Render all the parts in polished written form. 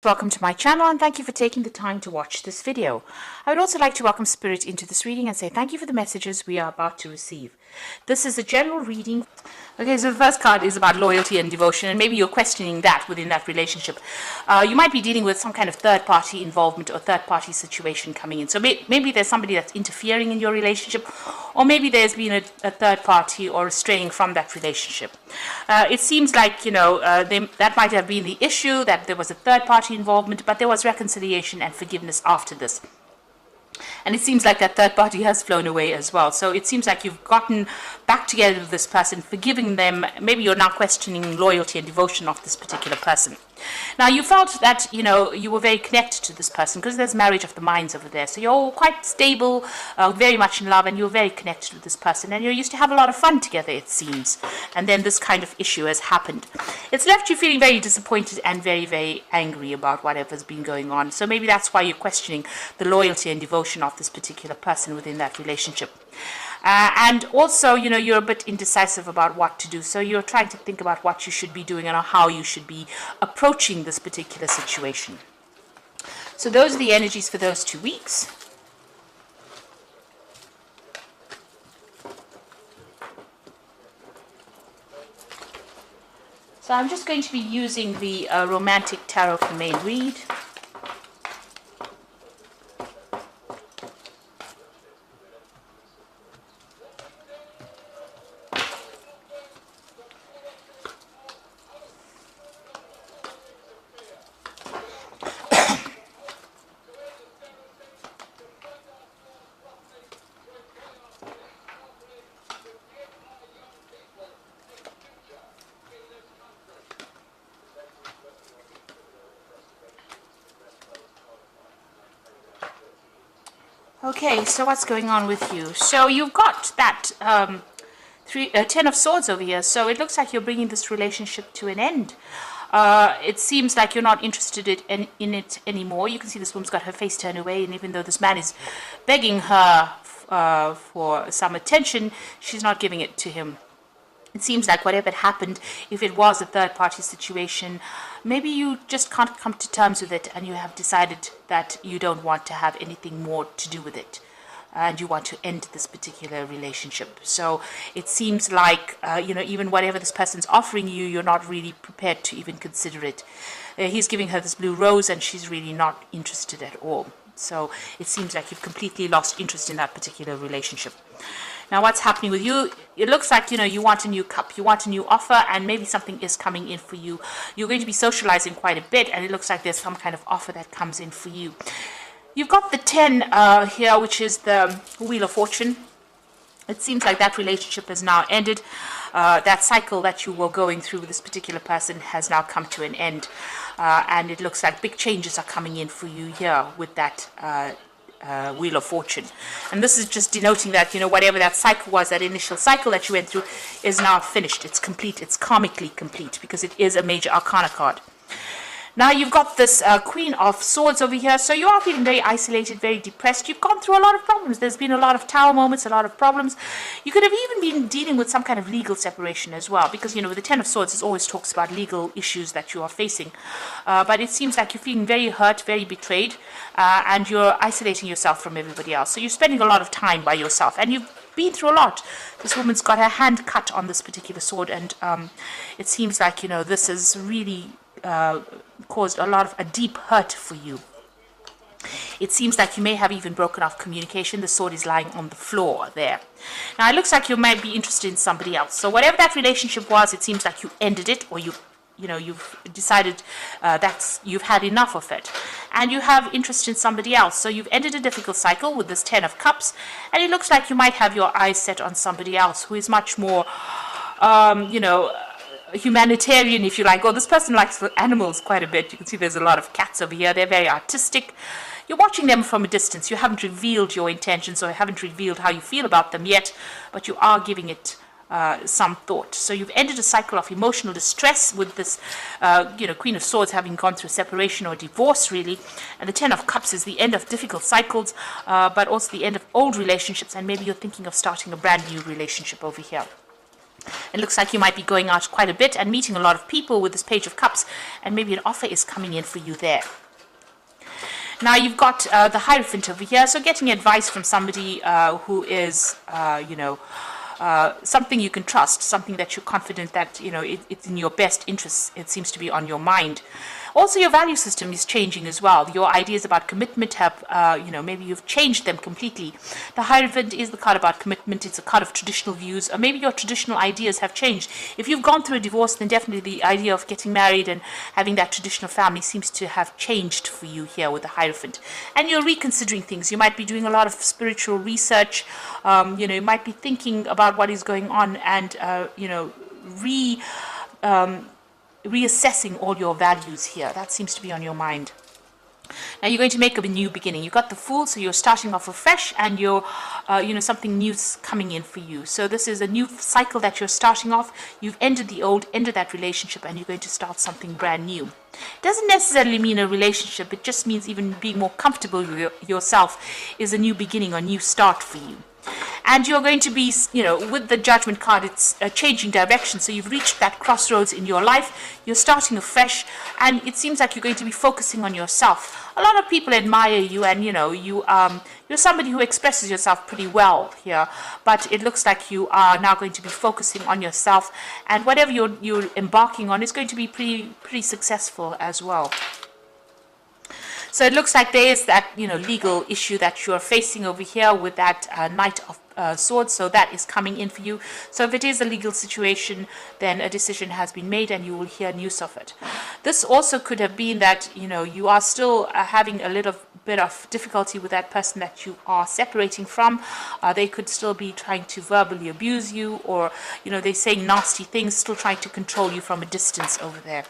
Welcome to my channel and thank you for taking the time to watch this video. I would also like to welcome Spirit into this reading and say thank you for the messages we are about to receive. This is a general reading. Okay, so the first card is about loyalty and devotion, and maybe you're questioning that within that relationship. You might be dealing with some kind of third-party involvement or third-party situation coming in. So maybe there's somebody that's interfering in your relationship, or maybe there's been a third party or straying from that relationship. It seems like, that might have been the issue, that there was a third party involvement, but there was reconciliation and forgiveness after this. And it seems like that third party has flown away as well. So it seems like you've gotten back together with this person, forgiving them. Maybe you're now questioning loyalty and devotion of this particular person. Now, you felt that, you were very connected to this person because there's marriage of the minds over there. So you're all quite stable, very much in love, and you're very connected with this person. And you used to have a lot of fun together, it seems. And then this kind of issue has happened. It's left you feeling very disappointed and very, very angry about whatever's been going on. So maybe that's why you're questioning the loyalty and devotion of this particular person within that relationship. And also, you're a bit indecisive about what to do. So you're trying to think about what you should be doing and how you should be approaching this particular situation. So those are the energies for those 2 weeks. So I'm just going to be using the Romantic Tarot for main read. Okay, so what's going on with you? So you've got that 10 of Swords over here. So it looks like you're bringing this relationship to an end. It seems like you're not interested in it anymore. You can see this woman's got her face turned away, and even though this man is begging her for some attention, she's not giving it to him. It seems like whatever happened, if it was a third-party situation, maybe you just can't come to terms with it and you have decided that you don't want to have anything more to do with it. And you want to end this particular relationship. So it seems like, even whatever this person's offering you, you're not really prepared to even consider it. He's giving her this blue rose and she's really not interested at all. So it seems like you've completely lost interest in that particular relationship. Now, what's happening with you? It looks like, you want a new cup. You want a new offer, and maybe something is coming in for you. You're going to be socializing quite a bit, and it looks like there's some kind of offer that comes in for you. You've got the 10 here, which is the Wheel of Fortune. It seems like that relationship has now ended. That cycle that you were going through with this particular person has now come to an end. And it looks like big changes are coming in for you here with that Wheel of Fortune. And this is just denoting that, whatever that cycle was, that initial cycle that you went through is now finished. It's complete. It's karmically complete because it is a major arcana card. Now you've got this Queen of Swords over here. So you are feeling very isolated, very depressed. You've gone through a lot of problems. There's been a lot of tower moments, a lot of problems. You could have even been dealing with some kind of legal separation as well. Because, with the 10 of Swords, it always talks about legal issues that you are facing. But it seems like you're feeling very hurt, very betrayed. And you're isolating yourself from everybody else. So you're spending a lot of time by yourself. And you've been through a lot. This woman's got her hand cut on this particular sword. And it seems like, this is really caused a deep hurt for you. It seems like you may have even broken off communication. The sword is lying on the floor there. Now it looks like you might be interested in somebody else. So whatever that relationship was, it seems like you ended it, or you've decided that you've had enough of it, and you have interest in somebody else. So you've ended a difficult cycle with this 10 of Cups, and it looks like you might have your eyes set on somebody else who is much more humanitarian, if you like. Oh, this person likes animals quite a bit. You can see there's a lot of cats over here. They're very artistic. You're watching them from a distance. You haven't revealed your intentions or haven't revealed how you feel about them yet, but you are giving it some thought. So you've ended a cycle of emotional distress with this, Queen of Swords having gone through separation or divorce, really. And the 10 of Cups is the end of difficult cycles, but also the end of old relationships. And maybe you're thinking of starting a brand new relationship over here. It looks like you might be going out quite a bit and meeting a lot of people with this Page of Cups, and maybe an offer is coming in for you there. Now you've got the Hierophant over here, so getting advice from somebody who is, something you can trust, something that you're confident that, it's in your best interests. It seems to be on your mind. Also, your value system is changing as well. Your ideas about commitment have, maybe you've changed them completely. The Hierophant is the card about commitment. It's a card of traditional views, or maybe your traditional ideas have changed. If you've gone through a divorce, then definitely the idea of getting married and having that traditional family seems to have changed for you here with the Hierophant. And you're reconsidering things. You might be doing a lot of spiritual research. You might be thinking about what is going on and, reassessing all your values here. That seems to be on your mind. Now you're going to make a new beginning. You've got the Fool, so you're starting off afresh, and you're, something new's coming in for you. So this is a new cycle that you're starting off. You've ended the old, ended that relationship, and you're going to start something brand new. It doesn't necessarily mean a relationship. It just means even being more comfortable with yourself is a new beginning or new start for you. And you're going to be, with the Judgment card, it's a changing direction. So you've reached that crossroads in your life. You're starting afresh, and it seems like you're going to be focusing on yourself. A lot of people admire you, and you're somebody who expresses yourself pretty well here. But it looks like you are now going to be focusing on yourself, and whatever you're embarking on is going to be pretty successful as well. So it looks like there is that, legal issue that you're facing over here with that Knight of Swords. So that is coming in for you. So if it is a legal situation, then a decision has been made and you will hear news of it. This also could have been that, you are still having a little bit of difficulty with that person that you are separating from. They could still be trying to verbally abuse you, or, they're saying nasty things, still trying to control you from a distance over there.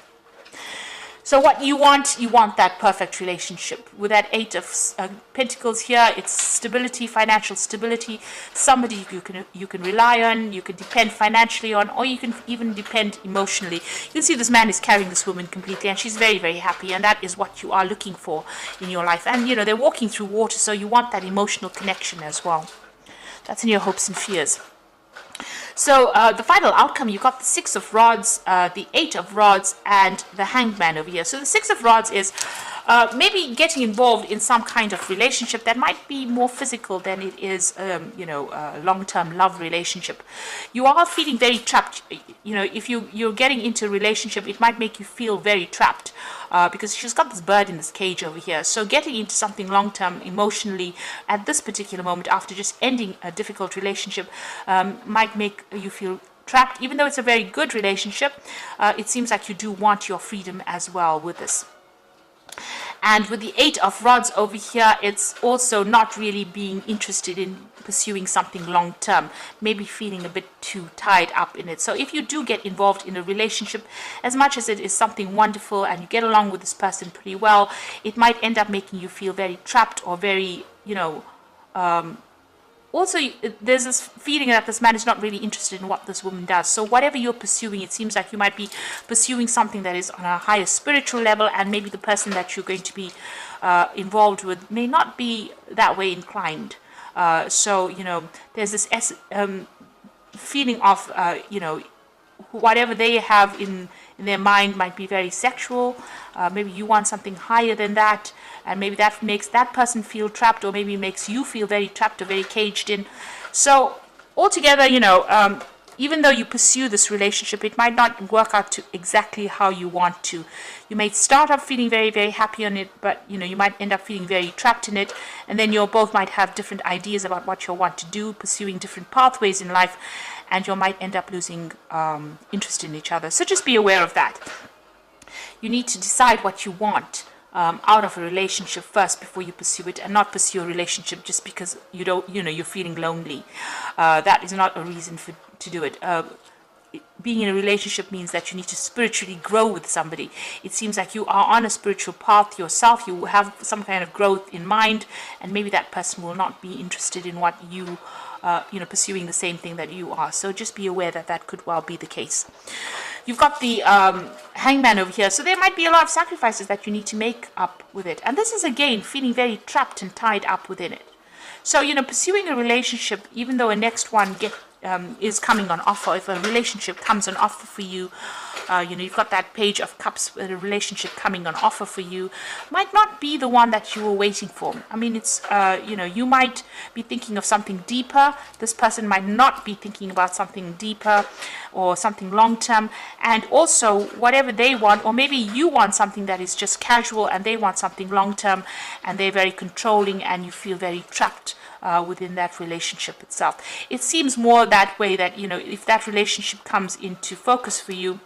So what you want that perfect relationship. With that Eight of Pentacles here, it's stability, financial stability, somebody you can rely on, you can depend financially on, or you can even depend emotionally. You can see this man is carrying this woman completely, and she's very, very happy, and that is what you are looking for in your life. And, they're walking through water, so you want that emotional connection as well. That's in your hopes and fears. So the final outcome, you got the Six of Rods, the Eight of Rods, and the Hanged Man over here. So the Six of Rods is maybe getting involved in some kind of relationship that might be more physical than it is, a long-term love relationship. You are feeling very trapped. If you're getting into a relationship, it might make you feel very trapped because she's got this bird in this cage over here. So getting into something long-term emotionally at this particular moment, after just ending a difficult relationship, might make you feel trapped. Even though it's a very good relationship, it seems like you do want your freedom as well with this. And with the Eight of Rods over here, it's also not really being interested in pursuing something long term, maybe feeling a bit too tied up in it. So if you do get involved in a relationship, as much as it is something wonderful and you get along with this person pretty well, it might end up making you feel very trapped or very, also, there's this feeling that this man is not really interested in what this woman does. So whatever you're pursuing, it seems like you might be pursuing something that is on a higher spiritual level, and maybe the person that you're going to be involved with may not be that way inclined. So, there's this feeling of, whatever they have in their mind might be very sexual. Maybe you want something higher than that, and maybe that makes that person feel trapped, or maybe makes you feel very trapped or very caged in. So altogether, even though you pursue this relationship, it might not work out to exactly how you want to. You may start up feeling very, very happy on it, but you might end up feeling very trapped in it, and then you both might have different ideas about what you want to do, pursuing different pathways in life, and you might end up losing interest in each other. So just be aware of that. You need to decide what you want out of a relationship first before you pursue it, and not pursue a relationship just because you're feeling lonely. That is not a reason to do it. Being in a relationship means that you need to spiritually grow with somebody. It seems like you are on a spiritual path yourself. You have some kind of growth in mind, and maybe that person will not be interested in what you pursuing the same thing that you are. So just be aware that that could well be the case. You've got the Hangman over here. So there might be a lot of sacrifices that you need to make up with it. And this is, again, feeling very trapped and tied up within it. So, pursuing a relationship, even though a next one is coming on offer, if a relationship comes on offer for you, you've got that Page of Cups, a relationship coming on offer for you, might not be the one that you were waiting for. I mean, it's, you might be thinking of something deeper. This person might not be thinking about something deeper or something long-term. And also, whatever they want, or maybe you want something that is just casual and they want something long-term, and they're very controlling and you feel very trapped within that relationship itself. It seems more that way, that, if that relationship comes into focus for you,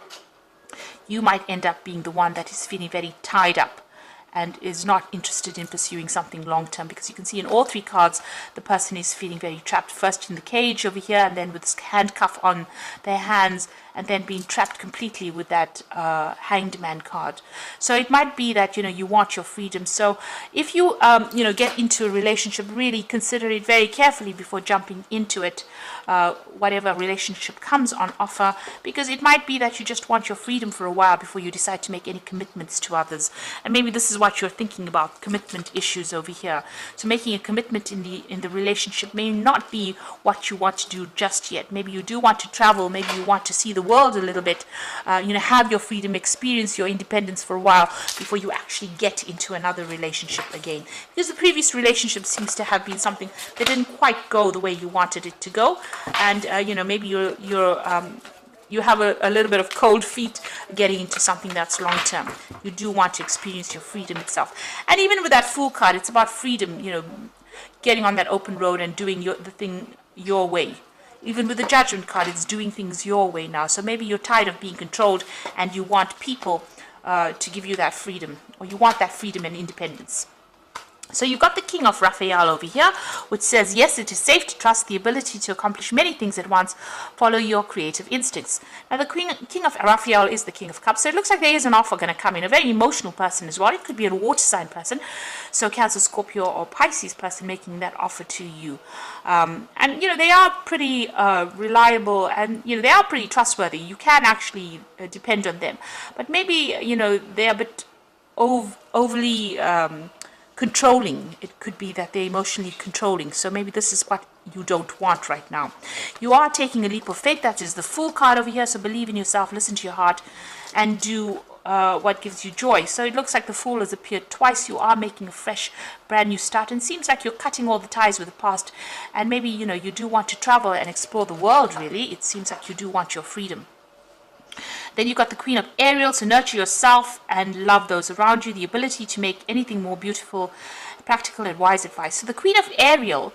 you might end up being the one that is feeling very tied up and is not interested in pursuing something long-term, because you can see in all three cards the person is feeling very trapped, first in the cage over here, and then with this handcuff on their hands, and then being trapped completely with that Hanged Man card. So it might be that you want your freedom. So if you get into a relationship, really consider it very carefully before jumping into it, whatever relationship comes on offer, because it might be that you just want your freedom for a while before you decide to make any commitments to others. And maybe this is what you're thinking about, commitment issues over here. So making a commitment in the relationship may not be what you want to do just yet. Maybe you do want to travel, maybe you want to see the world a little bit, have your freedom, experience your independence for a while before you actually get into another relationship again. Because the previous relationship seems to have been something that didn't quite go the way you wanted it to go, and maybe you have a little bit of cold feet getting into something that's long term. You do want to experience your freedom itself. And even with that Fool card, it's about freedom, getting on that open road and doing the thing your way. Even with the Judgment card, it's doing things your way now. So maybe you're tired of being controlled and you want people to give you that freedom, or you want that freedom and independence. So you've got the King of Raphael over here, which says, yes, it is safe to trust the ability to accomplish many things at once. Follow your creative instincts. Now, the King of Raphael is the King of Cups, so it looks like there is an offer going to come in. A very emotional person as well. It could be a water sign person, so Cancer, Scorpio, or Pisces person making that offer to you. And, they are pretty reliable, and, they are pretty trustworthy. You can actually depend on them. But maybe, they're a bit overly controlling. It could be that they're emotionally controlling. So maybe this is what you don't want right now. You are taking a leap of faith. That is the Fool card over here. So believe in yourself, listen to your heart, and do what gives you joy. So it looks like the Fool has appeared twice. You are making a fresh, brand new start, and it seems like you're cutting all the ties with the past. And maybe, you do want to travel and explore the world, really. It seems like you do want your freedom. Then you've got the Queen of Ariel, to nurture yourself and love those around you, the ability to make anything more beautiful, practical and wise advice. So the Queen of Ariel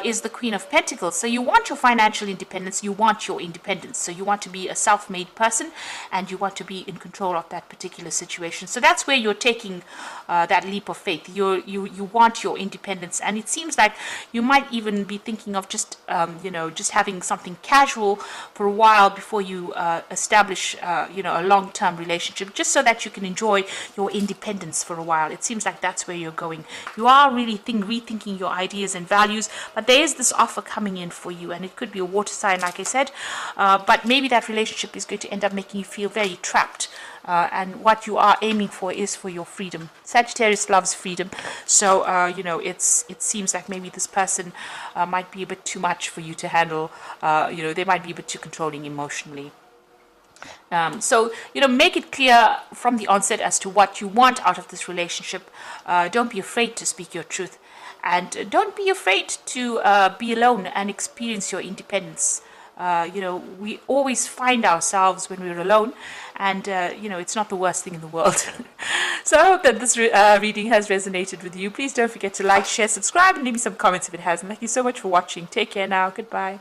is the Queen of Pentacles. So you want your financial independence, you want your independence. So you want to be a self-made person, and you want to be in control of that particular situation. So that's where you're taking that leap of faith. You want your independence, and it seems like you might even be thinking of just having something casual for a while before you establish a long-term relationship, just so that you can enjoy your independence for a while. It seems like that's where you're going. You are really rethinking your ideas and values, but there is this offer coming in for you, and it could be a water sign, like I said, but maybe that relationship is going to end up making you feel very trapped, and what you are aiming for is for your freedom. Sagittarius loves freedom, so it seems like maybe this person might be a bit too much for you to handle. They might be a bit too controlling emotionally. So make it clear from the onset as to what you want out of this relationship. Don't be afraid to speak your truth, and don't be afraid to be alone and experience your independence. We always find ourselves when we're alone, and it's not the worst thing in the world. So I hope that this reading has resonated with you. Please don't forget to like, share, subscribe, and leave me some comments if it has. And thank you so much for watching. Take care now. Goodbye.